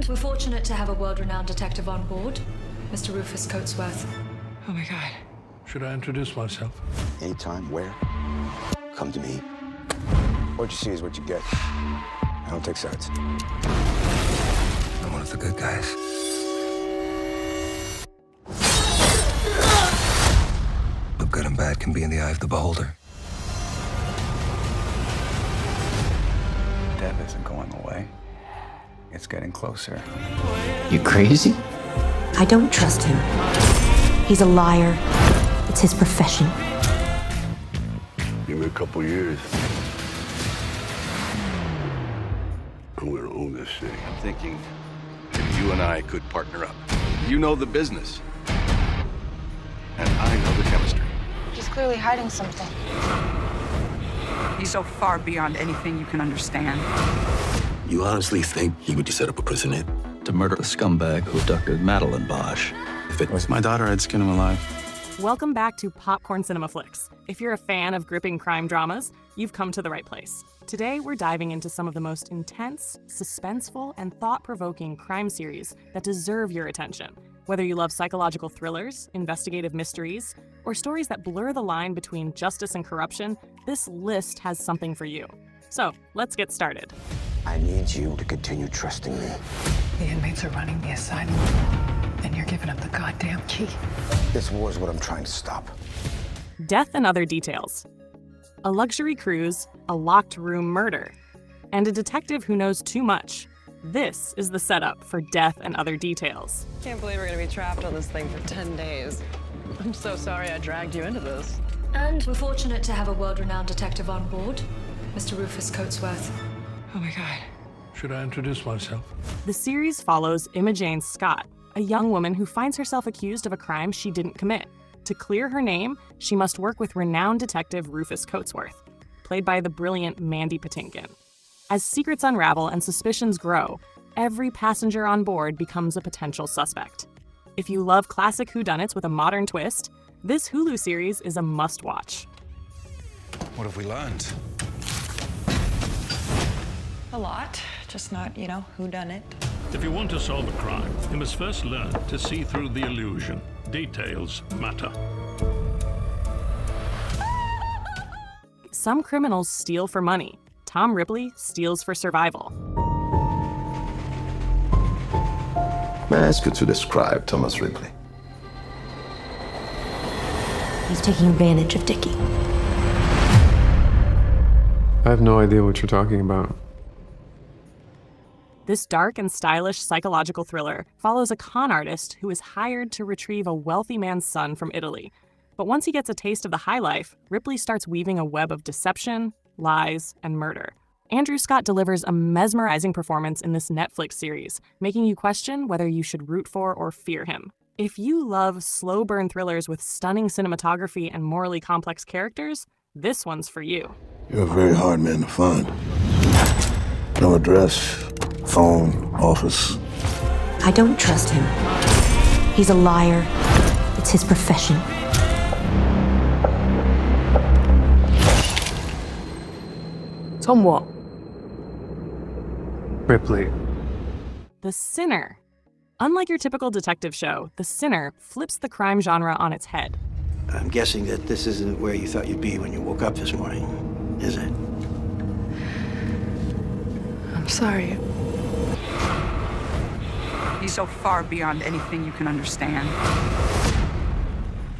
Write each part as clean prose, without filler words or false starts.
And we're fortunate to have a world-renowned detective on board, Mr. Rufus Coatsworth. Oh my God. Should I introduce myself? Anytime, where? Come to me. What you see is what you get. I don't take sides. I'm one of the good guys. But good and bad can be in the eye of the beholder. Death isn't going away. It's getting closer. You crazy? I don't trust him. He's a liar. It's his profession. Give me a couple years. I'm gonna own this city. I'm thinking if you and I could partner up. You know the business. And I know the chemistry. He's clearly hiding something. He's so far beyond anything you can understand. You honestly think he would just set up a prison hit? To murder the scumbag who abducted Madeline Bosch. If it was my daughter, I'd skin him alive. Welcome back to Popcorn Cinema Flixx. If you're a fan of gripping crime dramas, you've come to the right place. Today, we're diving into some of the most intense, suspenseful, and thought-provoking crime series that deserve your attention. Whether you love psychological thrillers, investigative mysteries, or stories that blur the line between justice and corruption, this list has something for you. So, let's get started. I need you to continue trusting me. The inmates are running the asylum, and you're giving up the goddamn key. This war is what I'm trying to stop. Death and Other Details. A luxury cruise, a locked room murder, and a detective who knows too much. This is the setup for Death and Other Details. Can't believe we're gonna be trapped on this thing for 10 days. I'm so sorry I dragged you into this. And we're fortunate to have a world-renowned detective on board, Mr. Rufus Coatsworth. Oh my God. Should I introduce myself? The series follows Imogen Scott, a young woman who finds herself accused of a crime she didn't commit. To clear her name, she must work with renowned detective Rufus Coatsworth, played by the brilliant Mandy Patinkin. As secrets unravel and suspicions grow, every passenger on board becomes a potential suspect. If you love classic whodunits with a modern twist, this Hulu series is a must-watch. What have we learned? A lot, just not, who done it. If you want to solve a crime, you must first learn to see through the illusion. Details matter. Some criminals steal for money. Tom Ripley steals for survival. May I ask you to describe Thomas Ripley? He's taking advantage of Dickie. I have no idea what you're talking about. This dark and stylish psychological thriller follows a con artist who is hired to retrieve a wealthy man's son from Italy. But once he gets a taste of the high life, Ripley starts weaving a web of deception, lies, and murder. Andrew Scott delivers a mesmerizing performance in this Netflix series, making you question whether you should root for or fear him. If you love slow burn thrillers with stunning cinematography and morally complex characters, this one's for you. You're a very hard man to find. No address, phone, office. I don't trust him. He's a liar. It's his profession. Tom what? Ripley. The Sinner. Unlike your typical detective show, The Sinner flips the crime genre on its head. I'm guessing that this isn't where you thought you'd be when you woke up this morning, is it? I'm sorry. He's so far beyond anything you can understand.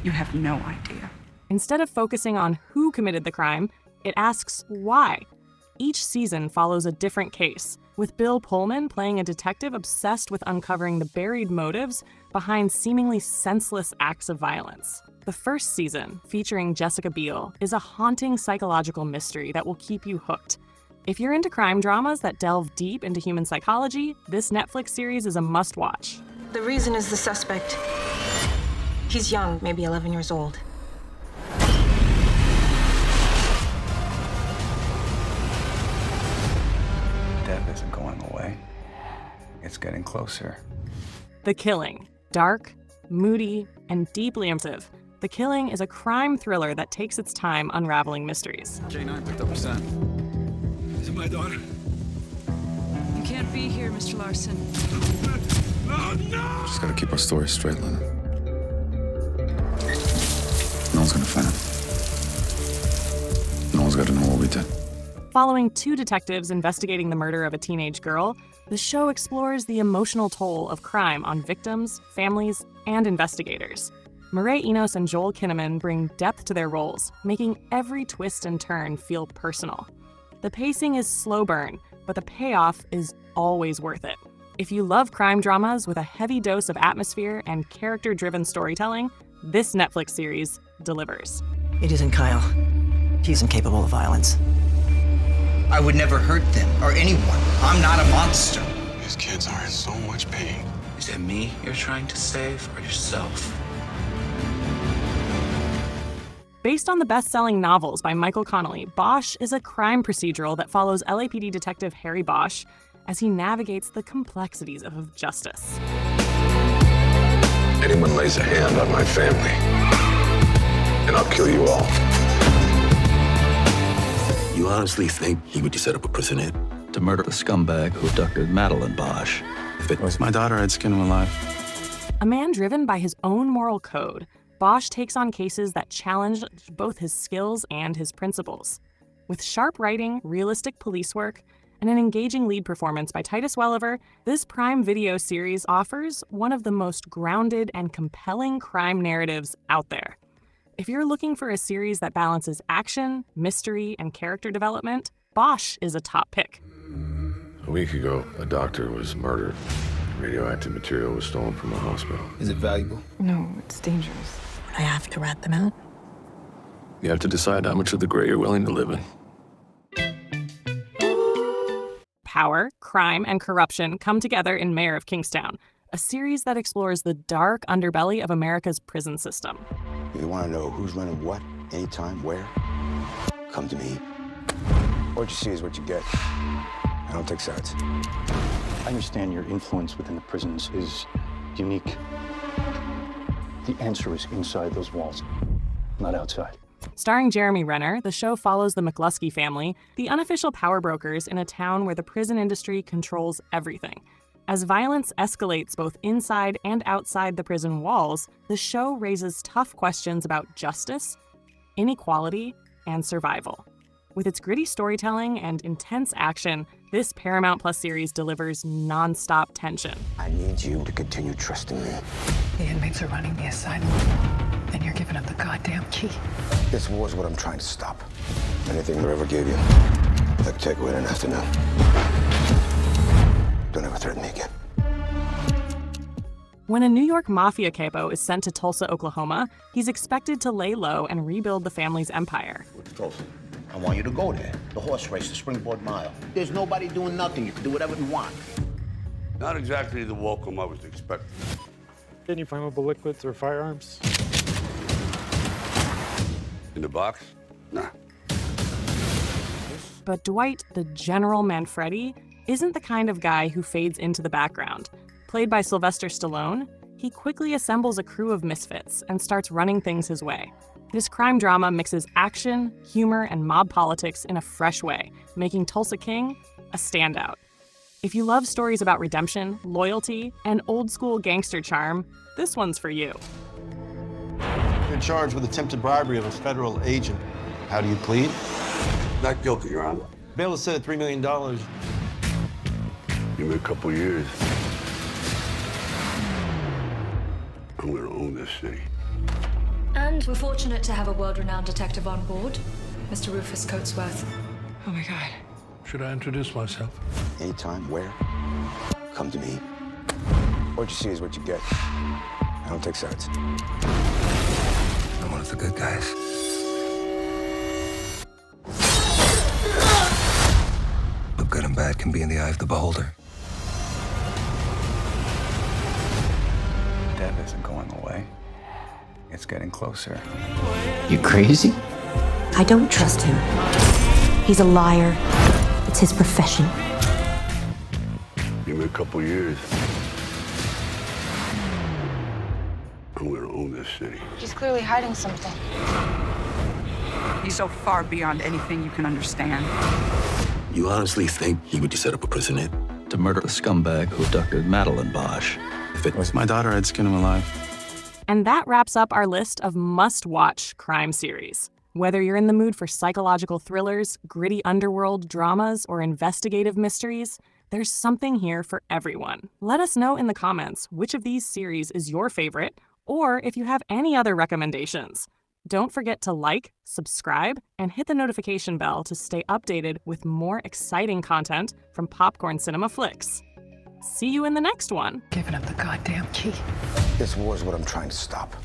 You have no idea. Instead of focusing on who committed the crime, it asks why. Each season follows a different case, with Bill Pullman playing a detective obsessed with uncovering the buried motives behind seemingly senseless acts of violence. The first season, featuring Jessica Biel, is a haunting psychological mystery that will keep you hooked. If you're into crime dramas that delve deep into human psychology, this Netflix series is a must-watch. The reason is the suspect. He's young, maybe 11 years old. Death isn't going away. It's getting closer. The Killing. Dark, moody, and deeply immersive, The Killing is a crime thriller that takes its time unraveling mysteries. J9 picked up her son. Is it my daughter? You can't be here, Mr. Larson. Just gotta keep our story straight, Lena. No one's gonna find him. No one's gotta know what we did. Following two detectives investigating the murder of a teenage girl, the show explores the emotional toll of crime on victims, families, and investigators. Mireille Enos and Joel Kinnaman bring depth to their roles, making every twist and turn feel personal. The pacing is slow burn, but the payoff is always worth it. If you love crime dramas with a heavy dose of atmosphere and character-driven storytelling, this Netflix series delivers. It isn't Kyle. He's incapable of violence. I would never hurt them or anyone. I'm not a monster. These kids are in so much pain. Is it me you're trying to save or yourself? Based on the best-selling novels by Michael Connelly, Bosch is a crime procedural that follows LAPD detective Harry Bosch as he navigates the complexities of justice. Anyone lays a hand on my family, and I'll kill you all. You honestly think he would set up a prison hit to murder the scumbag who abducted Madeline Bosch? If it was my daughter, I'd skin him alive. A man driven by his own moral code, Bosch takes on cases that challenge both his skills and his principles. With sharp writing, realistic police work, and an engaging lead performance by Titus Welliver, this Prime Video series offers one of the most grounded and compelling crime narratives out there. If you're looking for a series that balances action, mystery, and character development, Bosch is a top pick. A week ago, a doctor was murdered. Radioactive material was stolen from a hospital. Is it valuable? No, it's dangerous. Would I have to rat them out? You have to decide how much of the gray you're willing to live in. Power, crime, and corruption come together in Mayor of Kingstown, a series that explores the dark underbelly of America's prison system. You want to know who's running what, anytime, where? Come to me. What you see is what you get. I don't take sides. I understand your influence within the prisons is unique. The answer is inside those walls, not outside. Starring Jeremy Renner, the show follows the McCluskey family, the unofficial power brokers in a town where the prison industry controls everything. As violence escalates both inside and outside the prison walls, the show raises tough questions about justice, inequality, and survival. With its gritty storytelling and intense action, this Paramount Plus series delivers non-stop tension. I need you to continue trusting me. The inmates are running the asylum, and you're giving up the goddamn key. This war is what I'm trying to stop. Anything I ever gave you, I can take away in an afternoon. Don't ever threaten me again. When a New York mafia capo is sent to Tulsa, Oklahoma, he's expected to lay low and rebuild the family's empire. Tulsa, I want you to go there. The horse race, the Springboard Mile. There's nobody doing nothing. You can do whatever you want. Not exactly the welcome I was expecting. Any flammable liquids or firearms? In the box? Nah. But Dwight, the General Manfredi, isn't the kind of guy who fades into the background. Played by Sylvester Stallone, he quickly assembles a crew of misfits and starts running things his way. This crime drama mixes action, humor, and mob politics in a fresh way, making Tulsa King a standout. If you love stories about redemption, loyalty, and old-school gangster charm, this one's for you. You're charged with attempted bribery of a federal agent. How do you plead? Not guilty, Your Honor. Bail is set at $3 million. Give me a couple years. I'm gonna own this city. And we're fortunate to have a world-renowned detective on board, Mr. Rufus Coatsworth. Oh my God. Should I introduce myself? Anytime, where? Come to me. What you see is what you get. I don't take sides. I'm one of the good guys. But good and bad can be in the eye of the beholder. Death isn't going away. It's getting closer. You crazy? I don't trust him. He's a liar. It's his profession. Give me a couple years. I'm gonna own this city. He's clearly hiding something. He's so far beyond anything you can understand. You honestly think he would set up a prison hit to murder the scumbag who abducted Madeline Bosch. If it was my daughter, I'd skin him alive. And that wraps up our list of must-watch crime series. Whether you're in the mood for psychological thrillers, gritty underworld dramas, or investigative mysteries, there's something here for everyone. Let us know in the comments which of these series is your favorite, or if you have any other recommendations. Don't forget to like, subscribe, and hit the notification bell to stay updated with more exciting content from Popcorn Cinema Flixx. See you in the next one. Giving up the goddamn key. This war is what I'm trying to stop.